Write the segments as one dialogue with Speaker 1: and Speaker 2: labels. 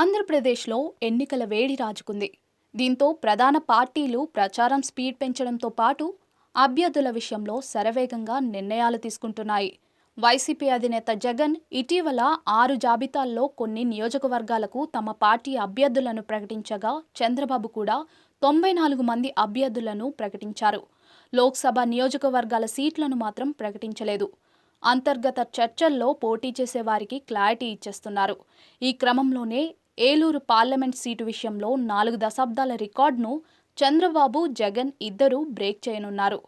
Speaker 1: ఆంధ్రప్రదేశ్లో ఎన్నికల వేడి రాజుకుంది. దీంతో ప్రధాన పార్టీలు ప్రచారం స్పీడ్ పెంచడంతో పాటు అభ్యర్థుల విషయంలో శరవేగంగా నిర్ణయాలు తీసుకుంటున్నాయి. వైసీపీ అధినేత జగన్ ఇటీవల 6 జాబితాల్లో కొన్ని నియోజకవర్గాలకు తమ పార్టీ అభ్యర్థులను ప్రకటించగా, చంద్రబాబు కూడా 94 మంది అభ్యర్థులను ప్రకటించారు. లోక్సభ నియోజకవర్గాల సీట్లను మాత్రం ప్రకటించలేదు. అంతర్గత చర్చల్లో పోటీ చేసే వారికి క్లారిటీ ఇచ్చేస్తున్నారు. ఈ క్రమంలోనే ఏలూరు పార్లమెంట్ సీటు విషయంలో 4 దశాబ్దాల రికార్డును చంద్రబాబు, జగన్ ఇద్దరూ బ్రేక్ చేయనున్నారు.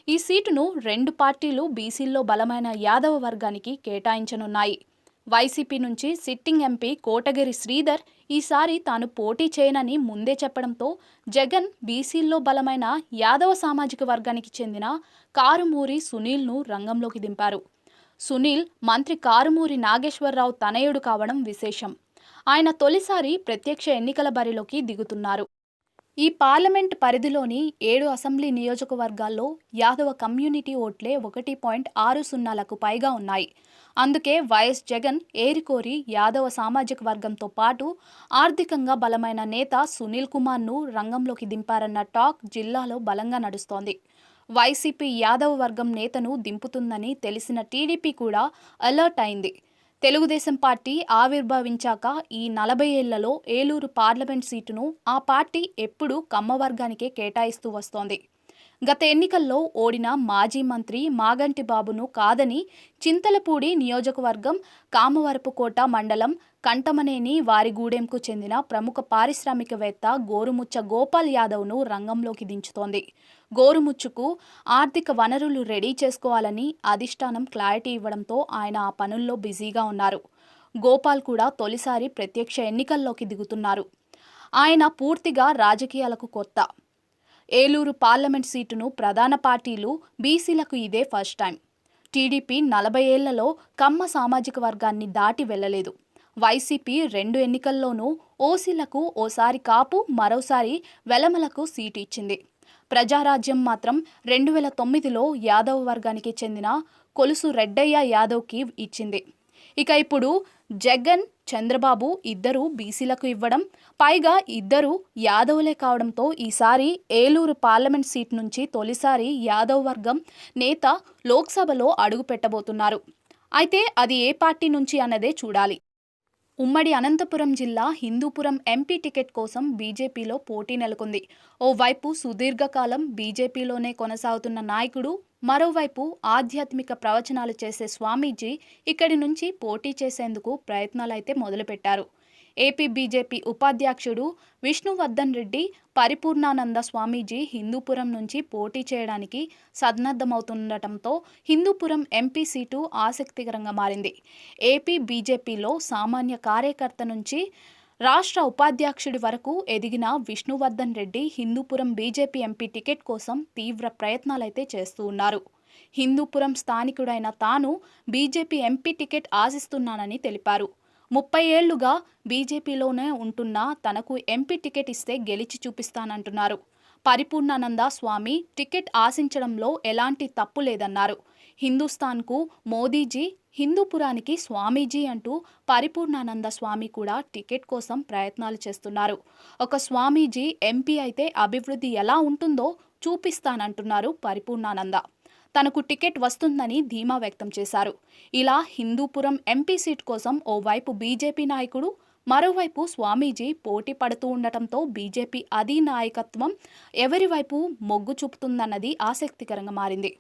Speaker 1: ఈ సీటును 2 పార్టీలు బీసీల్లో బలమైన యాదవ వర్గానికి కేటాయించనున్నాయి. వైసీపీ నుంచి సిట్టింగ్ ఎంపీ కోటగిరి శ్రీధర్ ఈసారి తాను పోటీ చేయనని ముందే చెప్పడంతో జగన్ బీసీల్లో బలమైన యాదవ సామాజిక వర్గానికి చెందిన కారుమూరి సునీల్ను రంగంలోకి దింపారు. సునీల్ మంత్రి కారుమూరి నాగేశ్వరరావు తనయుడు కావడం విశేషం. ఆయన తొలిసారి ప్రత్యక్ష ఎన్నికల బరిలోకి దిగుతున్నారు. ఈ పార్లమెంట్ పరిధిలోని 7 అసెంబ్లీ నియోజకవర్గాల్లో యాదవ కమ్యూనిటీ ఓట్లే 1.60లకు పైగా ఉన్నాయి. అందుకే వైఎస్ జగన్ ఏరికోరి యాదవ సామాజిక వర్గంతో పాటు ఆర్థికంగా బలమైన నేత సునీల్ కుమార్ను రంగంలోకి దింపారన్న టాక్ జిల్లాలో బలంగా నడుస్తోంది. వైసీపీ యాదవ వర్గం నేతను దింపుతుందని తెలిసిన టీడీపీ కూడా అలర్ట్ అయింది. తెలుగుదేశం పార్టీ ఆవిర్భవించాక ఈ 40 ఏళ్లలో ఏలూరు పార్లమెంట్ సీటును ఆ పార్టీ ఎప్పుడూ కమ్మ వర్గానికే కేటాయిస్తూ వస్తోంది. గత ఎన్నికల్లో ఓడిన మాజీ మంత్రి మాగంటి బాబును కాదని చింతలపూడి నియోజకవర్గం కామవరపుకోట మండలం కంటమనేని వారిగూడెంకు చెందిన ప్రముఖ పారిశ్రామికవేత్త గోరుముచ్చ గోపాల్ యాదవ్ను రంగంలోకి దించుతోంది. గోరుముచ్చుకు ఆర్థిక వనరులు రెడీ చేసుకోవాలని అధిష్టానం క్లారిటీ ఇవ్వడంతో ఆయన ఆ పనుల్లో బిజీగా ఉన్నారు. గోపాల్ కూడా తొలిసారి ప్రత్యక్ష ఎన్నికల్లోకి దిగుతున్నారు. ఆయన పూర్తిగా రాజకీయాలకు కొత్త. ఏలూరు పార్లమెంట్ సీటును ప్రధాన పార్టీలు బీసీలకు ఇదే ఫస్ట్ టైం. టీడీపీ 40 ఏళ్లలో కమ్మ సామాజిక వర్గాన్ని దాటి వెళ్లలేదు. వైసీపీ 2 ఎన్నికల్లోనూ ఓసీలకు ఓసారి కాపు, మరోసారి వెలమలకు సీటు ఇచ్చింది. ప్రజారాజ్యం మాత్రం 2009లో యాదవ వర్గానికి చెందిన కొలుసు రెడ్డయ్య యాదవ్కి ఇచ్చింది. ఇక ఇప్పుడు జగన్, చంద్రబాబు ఇద్దరూ బీసీలకు ఇవ్వడం, పైగా ఇద్దరూ యాదవులే కావడంతో ఈసారి ఏలూరు పార్లమెంట్ సీట్ నుంచి తొలిసారి యాదవ్ వర్గం నేత లోక్సభలో అడుగు పెట్టబోతున్నారు. అయితే అది ఏ పార్టీ నుంచి అన్నదే చూడాలి. ఉమ్మడి అనంతపురం జిల్లా హిందూపురం ఎంపీ టికెట్ కోసం బీజేపీలో పోటీ నెలకొంది. ఓవైపు సుదీర్ఘకాలం బీజేపీలోనే కొనసాగుతున్న నాయకుడు, మరోవైపు ఆధ్యాత్మిక ప్రవచనాలు చేసే స్వామీజీ ఇక్కడి నుంచి పోటీ చేసేందుకు ప్రయత్నాలైతే మొదలుపెట్టారు. ఏపీ బీజేపీ ఉపాధ్యక్షుడు విష్ణువర్ధన్ రెడ్డి పరిపూర్ణానంద స్వామీజీ హిందూపురం నుంచి పోటీ చేయడానికి సన్నద్ధమవుతుండటంతో హిందూపురం ఎంపీ సీటు ఆసక్తికరంగా మారింది. ఏపీ బీజేపీలో సామాన్య కార్యకర్త నుంచి రాష్ట్ర ఉపాధ్యక్షుడి వరకు ఎదిగిన Vishnuvardhan Reddy Hindupuram BJP MP ticket కోసం తీవ్ర ప్రయత్నాలైతే చేస్తూ ఉన్నారు. హిందూపురం స్థానికుడైన తాను బీజేపీ ఎంపీ టికెట్ ఆశిస్తున్నానని తెలిపారు. 30 ఏళ్లుగా బీజేపీలోనే ఉంటున్నా తనకు ఎంపీ టికెట్ ఇస్తే గెలిచి చూపిస్తానంటున్నారు. పరిపూర్ణానంద స్వామి టికెట్ ఆశించడంలో ఎలాంటి తప్పు లేదన్నారు. హిందుస్థాన్కు మోదీజీ, హిందూపురానికి స్వామీజీ అంటూ పరిపూర్ణానంద స్వామి కూడా టికెట్ కోసం ప్రయత్నాలు చేస్తున్నారు. ఒక స్వామీజీ ఎంపీ అయితే అభివృద్ధి ఎలా ఉంటుందో చూపిస్తానంటున్నారు పరిపూర్ణానంద. తనకు టికెట్ వస్తుందని ధీమా వ్యక్తం చేశారు. ఇలా హిందూపురం ఎంపీ సీట్ కోసం ఓవైపు బీజేపీ నాయకుడు, మరోవైపు స్వామీజీ పోటీ పడుతూ ఉండటంతో బీజేపీ అధినాయకత్వం ఎవరి వైపు మొగ్గు చూపుతుందన్నది ఆసక్తికరంగా మారింది.